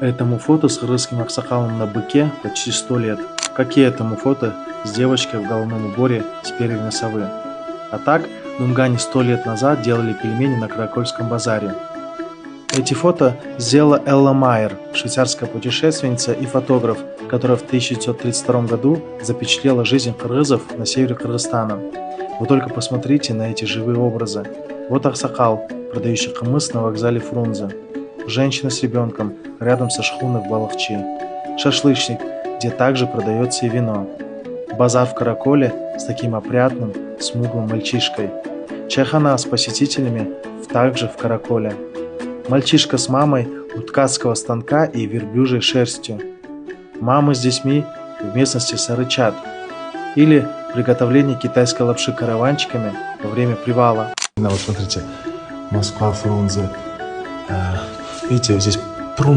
Этому фото с кыргызским аксакалом на быке почти 100 лет, как и этому фото с девочкой в головном уборе с перьями совы. А так, в Дунгане 100 лет назад делали пельмени на Каракольском базаре. Эти фото сделала Элла Майер, швейцарская путешественница и фотограф, которая в 1932 году запечатлела жизнь кыргызов на севере Кыргызстана. Вы только посмотрите на эти живые образы. Вот аксакал, продающий кымыс на вокзале Фрунзе. Женщина с ребенком рядом со шхуной в Балахчи. Шашлычник, где также продается и вино. Базар в Караколе с таким опрятным, смуглым мальчишкой. Чайхана с посетителями также в Караколе. Мальчишка с мамой у ткацкого станка и верблюжьей шерстью. Мамы с детьми в местности Сарычат. Или приготовление китайской лапши караванчиками во время привала. Вот смотрите, Москва, Фрунзе. Видите, здесь Прунзе.